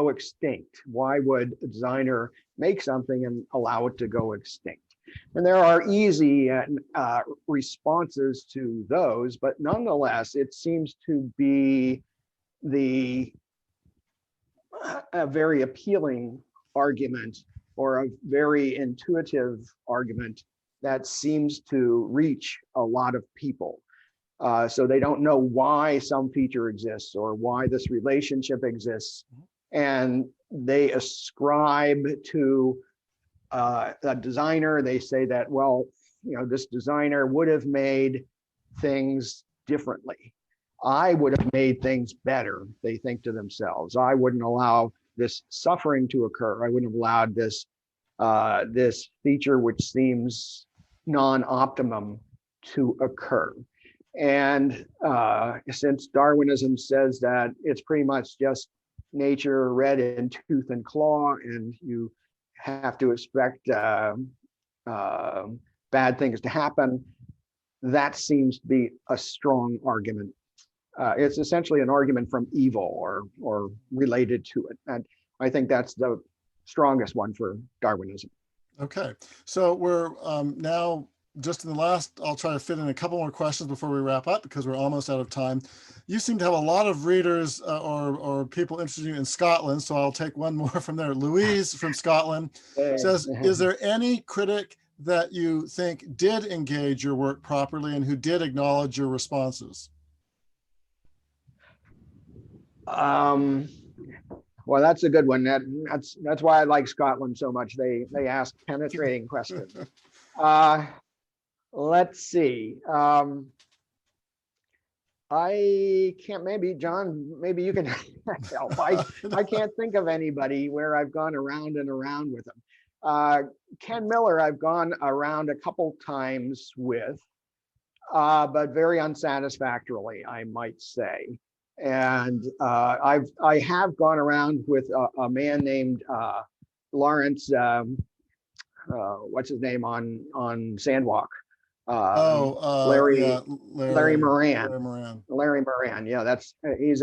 extinct. Why would a designer make something and allow it to go extinct? And there are easy responses to those, but nonetheless, it seems to be a very appealing argument, or a very intuitive argument that seems to reach a lot of people. So they don't know why some feature exists or why this relationship exists. And they ascribe to a designer. They say that, well, this designer would have made things differently. I would have made things better, they think to themselves. I wouldn't allow this suffering to occur. I wouldn't have allowed this feature, which seems non-optimum, to occur. And since Darwinism says that it's pretty much just nature read in tooth and claw, and you have to expect bad things to happen, that seems to be a strong argument. It's essentially an argument from evil or related to it. And I think that's the strongest one for Darwinism. Okay, so we're now just in the last, I'll try to fit in a couple more questions before we wrap up because we're almost out of time. You seem to have a lot of readers or people interested in Scotland, so I'll take one more from there. Louise from Scotland says, is there any critic that you think did engage your work properly and who did acknowledge your responses? Well, that's a good one. That's why I like Scotland so much. They ask penetrating questions. Let's see. I can't. Maybe John. Maybe you can help. I can't think of anybody where I've gone around and around with them. Ken Miller, I've gone around a couple times with, but very unsatisfactorily, I might say. And I have gone around with a man named Lawrence. What's his name on Sandwalk? Larry Moran. Larry Moran. Yeah, he's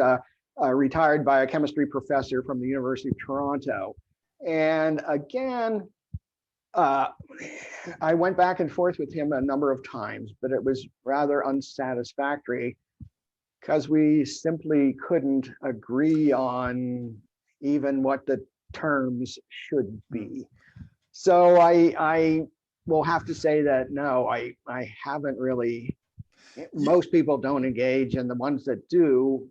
retired biochemistry professor from the University of Toronto. And again, I went back and forth with him a number of times, but it was rather unsatisfactory because we simply couldn't agree on even what the terms should be. So I will have to say that no, I haven't really. Most people don't engage, and the ones that do,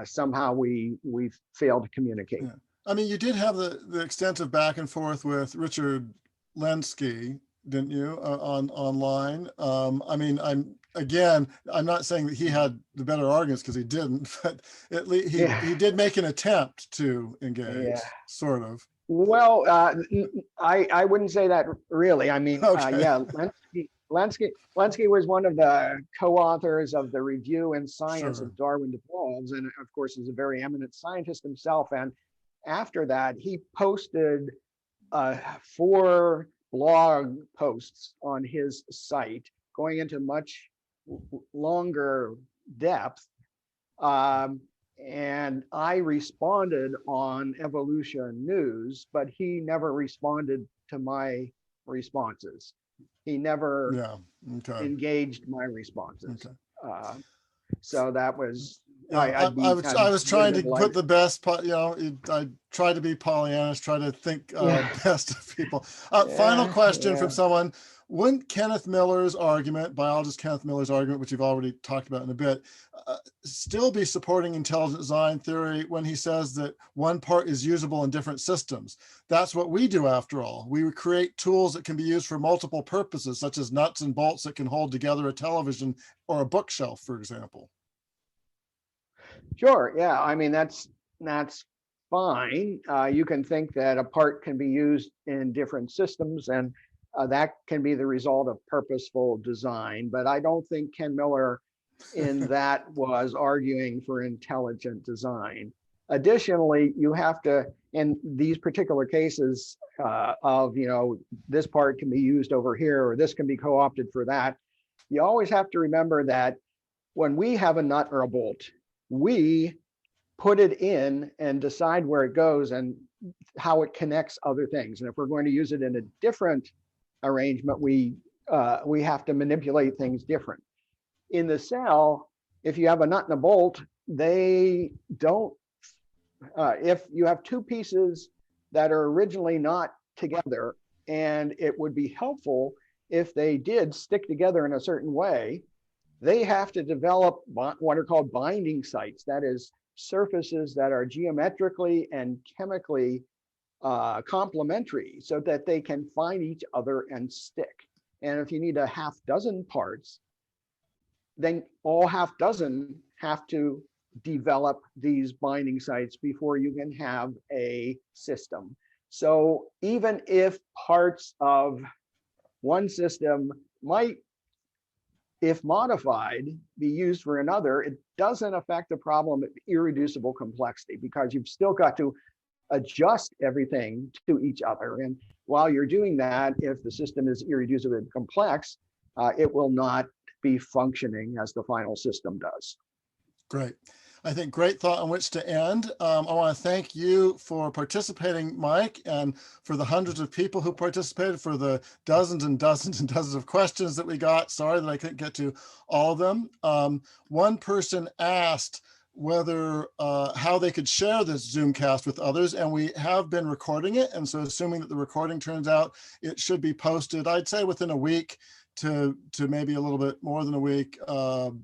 somehow we fail to communicate. Yeah. I mean, you did have the extensive back and forth with Richard Lenski, didn't you, online? I mean, I'm not saying that he had the better arguments because he didn't, but at least he did make an attempt to engage, sort of. Well, I wouldn't say that really. I mean, Okay. Yeah, Lenski was one of the co-authors of the Review in Science Sure. of Darwin Evolves, and of course is a very eminent scientist himself. And after that, he posted 4 blog posts on his site going into much longer depth. And I responded on Evolution News, but he never responded to my responses. He never engaged my responses. Okay. So that was. I was trying to put the best, I tried to be Pollyannish, try to think best of people. Final question from someone. Wouldn't biologist Kenneth Miller's argument, which you've already talked about in a bit, still be supporting intelligent design theory when he says that one part is usable in different systems? That's what we do after all. We create tools that can be used for multiple purposes, such as nuts and bolts that can hold together a television or a bookshelf, for example. Sure. Yeah. I mean, that's fine. You can think that a part can be used in different systems, and that can be the result of purposeful design. But I don't think Ken Miller in that was arguing for intelligent design. Additionally, you have to, in these particular cases of, this part can be used over here, or this can be co-opted for that, you always have to remember that when we have a nut or a bolt, we put it in and decide where it goes and how it connects other things. And if we're going to use it in a different arrangement, we have to manipulate things different. In the cell, if you have a nut and a bolt, they don't, if you have two pieces that are originally not together, and it would be helpful if they did stick together in a certain way, they have to develop what are called binding sites. That is, surfaces that are geometrically and chemically complementary so that they can find each other and stick. And if you need a half dozen parts, then all half dozen have to develop these binding sites before you can have a system. So even if parts of one system might, if modified, be used for another, it doesn't affect the problem of irreducible complexity, because you've still got to adjust everything to each other. And while you're doing that, if the system is irreducibly complex, it will not be functioning as the final system does. Great. I think great thought on which to end. I want to thank you for participating, Mike, and for the hundreds of people who participated, for the dozens and dozens and dozens of questions that we got. Sorry that I couldn't get to all of them. One person asked whether how they could share this Zoomcast with others, and we have been recording it. And so assuming that the recording turns out, it should be posted, I'd say within a week to maybe a little bit more than a week, on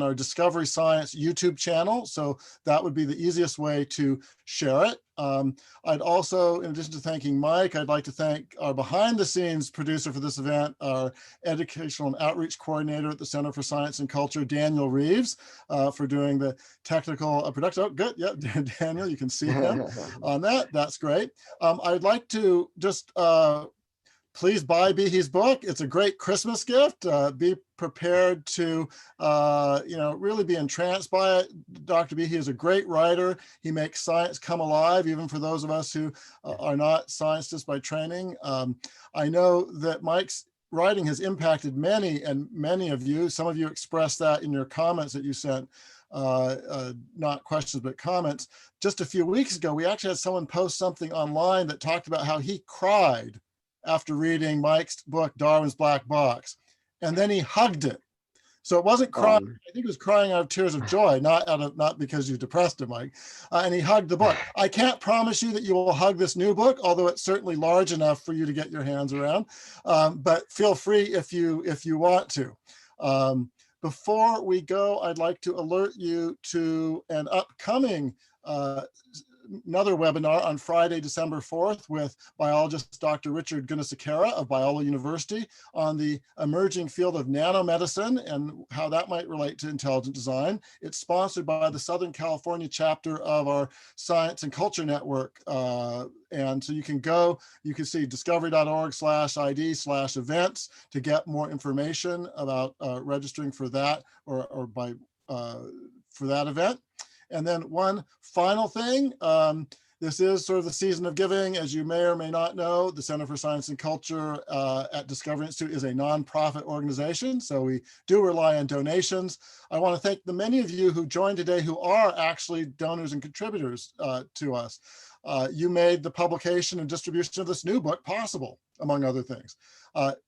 our Discovery Science YouTube channel. So that would be the easiest way to share it. I'd also, in addition to thanking Mike, I'd like to thank our behind the scenes producer for this event, our educational and outreach coordinator at the Center for Science and Culture, Daniel Reeves, for doing the technical production. Oh, good. Yep, Daniel, you can see him on that. That's great. I'd like to just please buy Behe's book. It's a great Christmas gift. Be prepared to, really be entranced by it. Dr. Behe is a great writer. He makes science come alive, even for those of us who are not scientists by training. I know that Mike's writing has impacted many of you. Some of you expressed that in your comments that you sent, not questions, but comments. Just a few weeks ago, we actually had someone post something online that talked about how he cried after reading Mike's book, Darwin's Black Box, and then he hugged it. So it wasn't crying. I think it was crying out of tears of joy, not because you depressed him, Mike. And he hugged the book. I can't promise you that you will hug this new book, although it's certainly large enough for you to get your hands around. But feel free if you want to. Before we go, I'd like to alert you to an upcoming another webinar on Friday, December 4th with biologist Dr. Richard Gunasekera of Biola University on the emerging field of nanomedicine and how that might relate to intelligent design. It's sponsored by the Southern California chapter of our Science and Culture Network. And so you can see discovery.org/ID/events to get more information about registering for that or for that event. And then one final thing, this is sort of the season of giving. As you may or may not know, the Center for Science and Culture at Discovery Institute is a nonprofit organization, so we do rely on donations. I want to thank the many of you who joined today who are actually donors and contributors to us. You made the publication and distribution of this new book possible, among other things.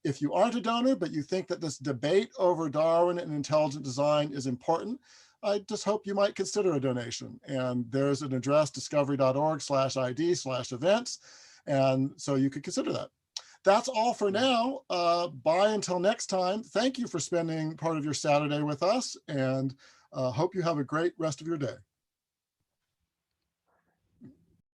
If you aren't a donor, but you think that this debate over Darwin and intelligent design is important, I just hope you might consider a donation. And there's an address, discovery.org/ID/events. And so you could consider that. That's all for now. Bye until next time. Thank you for spending part of your Saturday with us, and hope you have a great rest of your day.